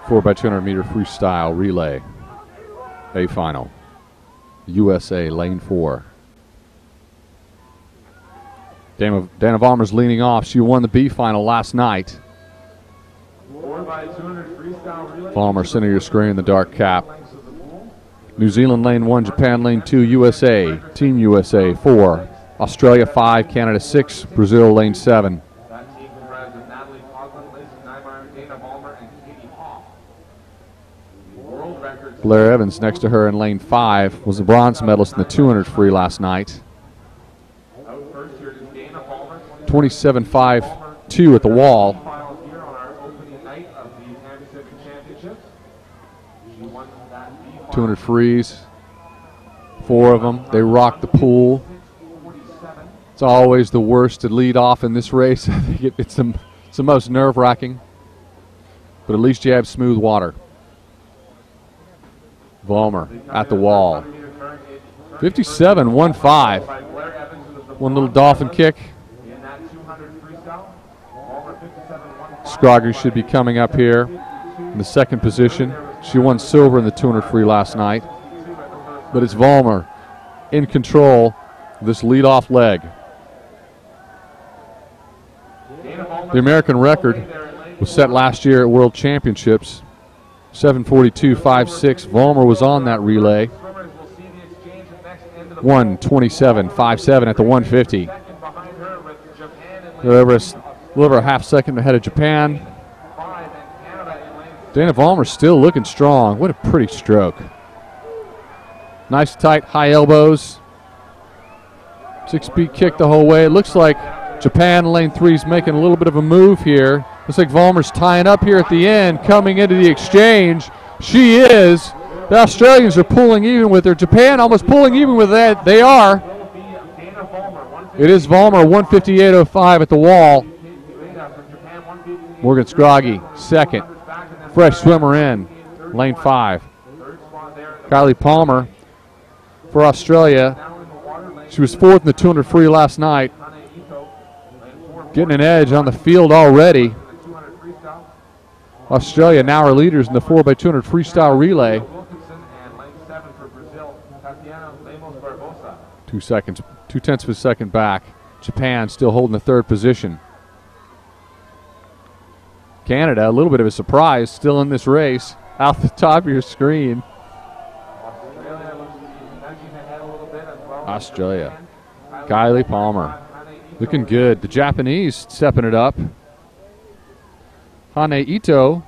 4x200-meter freestyle relay. A final. USA, lane 4. Dana Vollmer's leaning off. She won the B final last night. 4x200 freestyle relay. Vollmer, center of your screen, the dark cap. New Zealand lane 1, Japan lane 2, USA, Team USA 4, Australia 5, Canada 6, Brazil lane 7. That team comprised of Natalie Coughlin, Liz Nymeyer, Dana Vollmer, and Katie Hoff. World record. Blair Evans next to her in lane 5 was the bronze medalist in the 200 free last night. Out first here is Dana Vollmer, 27.52 at the wall. Final here on our opening night of the Pan Pacific Championships. She won that B final. 200 frees, 4 of them. They rocked the pool. It's always the worst to lead off in this race. I think it's the most nerve-wracking. But at least you have smooth water. Vollmer at the wall. 57.15. One little dolphin kick. In that 200 freestyle, Vollmer 57.15. Scrogger should be coming up here in the second position. She won silver in the 200 free last night. But it's Vollmer in control of this leadoff leg. The American record was set last year at World Championships. 7:42.56. Vollmer was on that relay. 1:27.57 at the 150. A little over a half second ahead of Japan. Dana Vollmer still looking strong. What a pretty stroke. Nice tight high elbows. 6-speed kick the whole way. It looks like Japan lane 3 is making a little bit of a move here. Looks like Vollmer's tying up here at the end, coming into the exchange. She is. The Australians are pulling even with her. Japan almost pulling even with that. They are. It is Vollmer, 158.05 at the wall. Morgan Scroggie, second. Fresh swimmer in, lane 5. Kylie Palmer for Australia. She was 4th in the 200 free last night. Getting an edge on the field already. Australia now are leaders in the 4x200 freestyle relay. 2 seconds, 2/10 of a second back. Japan still holding the 3rd position. Canada, a little bit of a surprise, still in this race, out the top of your screen. Australia. Kylie Palmer. Looking good. The Japanese stepping it up. Hane Ito,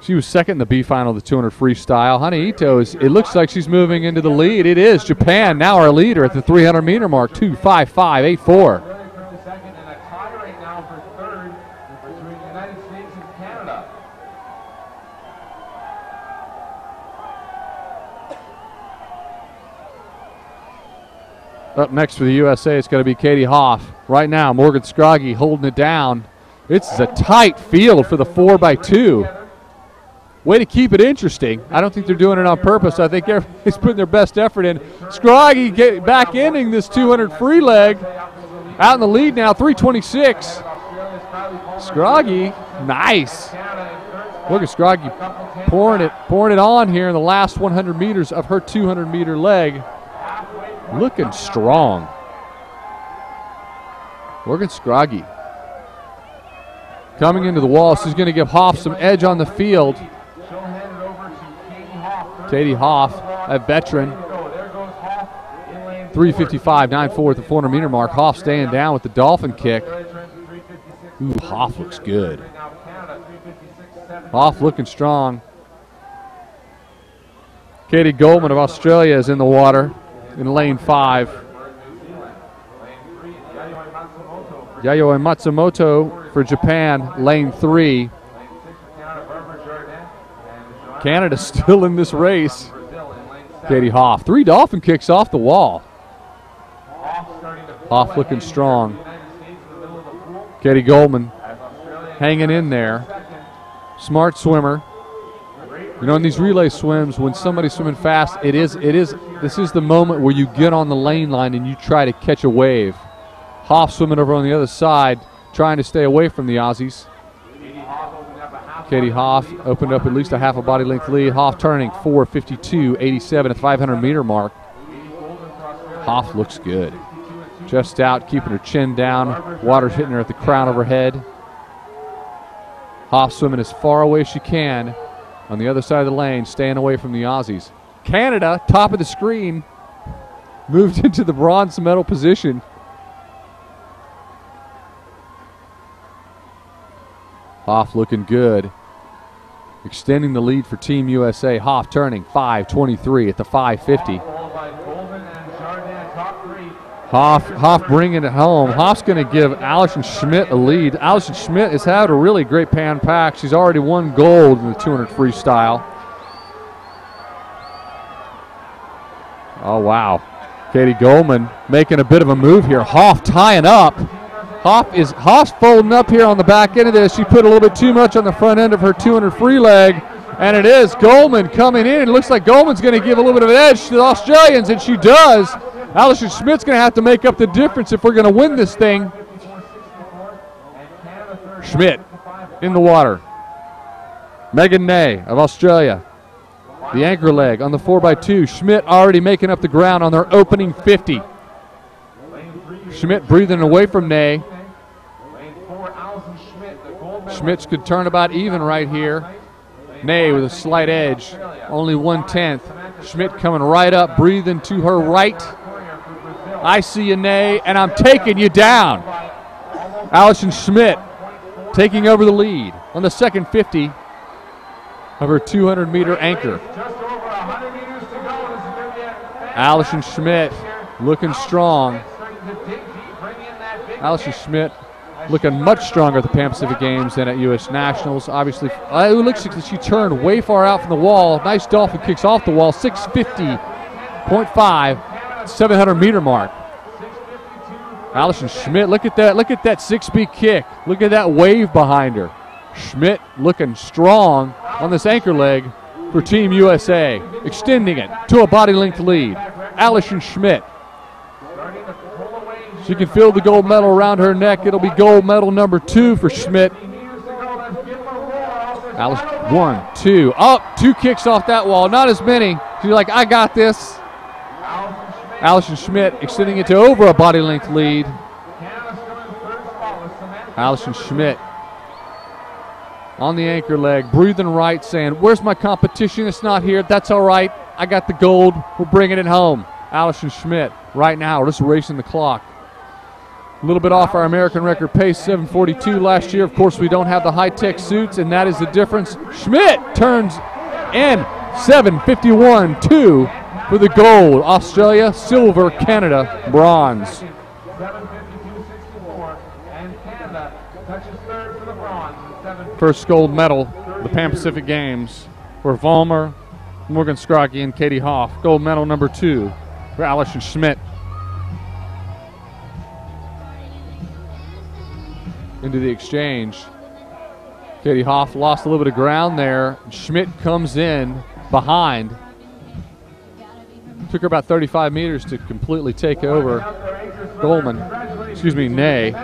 she was second in the B final of the 200 freestyle. Hane Ito, it looks like she's moving into the lead. It is. Japan now our leader at the 300-meter mark, 2:55.84. Up next for the USA, it's going to be Katie Hoff. Right now, Morgan Scroggie holding it down. It's a tight field for the 4x2. Way to keep it interesting. I don't think they're doing it on purpose. I think everybody's putting their best effort in. Scroggie back ending this 200 free leg. Out in the lead now, 3:26. Scroggie, nice. Morgan Scroggie pouring it on here in the last 100 meters of her 200-meter leg. Looking strong. Morgan Scroggie coming into the wall. She's going to give Hoff some edge on the field. Katie Hoff, a veteran. 3:55.94 at the 400-meter mark. Hoff staying down with the dolphin kick. Ooh, Hoff looks good. Hoff looking strong. Katie Goldman of Australia is in the water in lane 5. Yayoi Matsumoto for Japan, lane 3. Canada still in this race. Katie Hoff, 3 dolphin kicks off the wall. Hoff looking strong. Katie Goldman hanging in there. Smart swimmer. You know, in these relay swims, when somebody's swimming fast, this is the moment where you get on the lane line and you try to catch a wave. Hoff swimming over on the other side, trying to stay away from the Aussies. Katie Hoff opened up at least a half a body length lead. Hoff turning 4:52.87 at the 500-meter mark. Hoff looks good. Just out, keeping her chin down. Water's hitting her at the crown of her head. Hoff swimming as far away as she can on the other side of the lane, staying away from the Aussies. Canada, top of the screen, moved into the bronze medal position. Hoff looking good. Extending the lead for Team USA. Hoff turning 5:23 at the 5:50. Hoff bringing it home. Hoff's going to give Allison Schmidt a lead. Allison Schmidt has had a really great pan pack. She's already won gold in the 200 freestyle. Oh, wow. Katie Goldman making a bit of a move here. Hoff tying up. Hoff's folding up here on the back end of this. She put a little bit too much on the front end of her 200 free leg. And it is Goldman coming in. It looks like Goldman's going to give a little bit of an edge to the Australians, and she does. Allison Schmidt's going to have to make up the difference if we're going to win this thing. Schmidt in the water. Megan Ney of Australia. The anchor leg on the 4x2. Schmidt already making up the ground on their opening 50. Schmidt breathing away from Ney. Schmidt could turn about even right here. Ney with a slight edge, only 1/10. Schmidt coming right up, breathing to her right. I see you, Ney, and I'm taking you down. Allison Schmidt taking over the lead on the second 50 of her 200-meter anchor. Allison Schmidt looking strong. Allison Schmidt looking much stronger at the Pan Pacific Games than at U.S. Nationals. Obviously, it looks like she turned way far out from the wall. Nice dolphin kicks off the wall, 650.5, 700-meter mark. Allison Schmidt, look at that 6-speed kick. Look at that wave behind her. Schmidt looking strong on this anchor leg for Team USA, extending it to a body length lead. Allison Schmidt. She can feel the gold medal around her neck. It'll be gold medal number 2 for Schmidt. Alice, 1, 2, up, 2 kicks off that wall. Not as many. She's like, I got this. Allison Schmidt extending it to over a body length lead. Allison Schmidt on the anchor leg, breathing right, saying, where's my competition? It's not here. That's all right. I got the gold. We're bringing it home. Allison Schmidt right now, just racing the clock. A little bit off our American record pace, 7:42 last year. Of course, we don't have the high-tech suits, and that is the difference. Schmidt turns in 7:51.2 for the gold. Australia, silver, Canada, bronze. 7:52.64, and Canada touches third for the bronze. First gold medal of the Pan Pacific Games for Vollmer, Morgan Scroggie, and Katie Hoff. Gold medal number 2 for Allison Schmidt. Into the exchange. Katie Hoff lost a little bit of ground there. Schmidt comes in behind. Took her about 35 meters to completely take over Ney.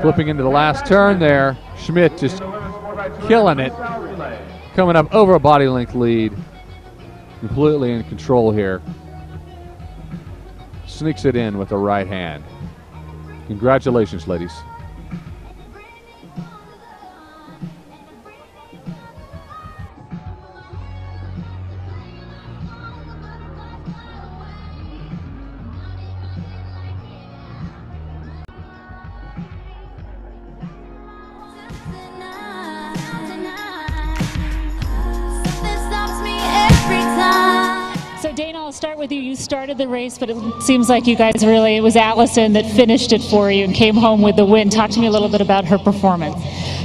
Flipping into the last turn there. Schmidt just killing it. Coming up over a body length lead. Completely in control here. Sneaks it in with the right hand. Congratulations, ladies. So Dana, I'll start with you. You started the race, but it seems like you guys really, it was Allison that finished it for you and came home with the win. Talk to me a little bit about her performance.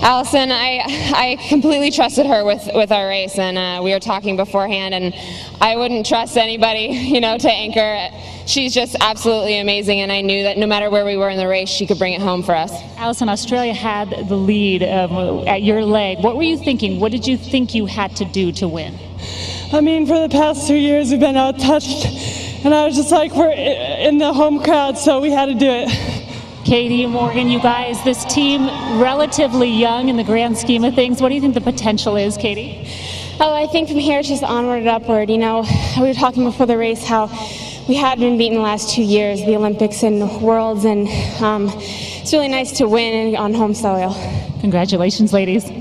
Allison, I completely trusted her with our race, and we were talking beforehand, and I wouldn't trust anybody, to anchor. She's just absolutely amazing, and I knew that no matter where we were in the race, she could bring it home for us. Allison, Australia had the lead at your leg. What were you thinking? What did you think you had to do to win? I mean, for the past 2 years, we've been outtouched, and I was just like, we're in the home crowd, so we had to do it. Katie, Morgan, you guys, this team relatively young in the grand scheme of things. What do you think the potential is, Katie? Oh, I think from here it's just onward and upward. You know, we were talking before the race how we had been beaten the last 2 years, the Olympics and Worlds, and it's really nice to win on home soil. Congratulations, ladies.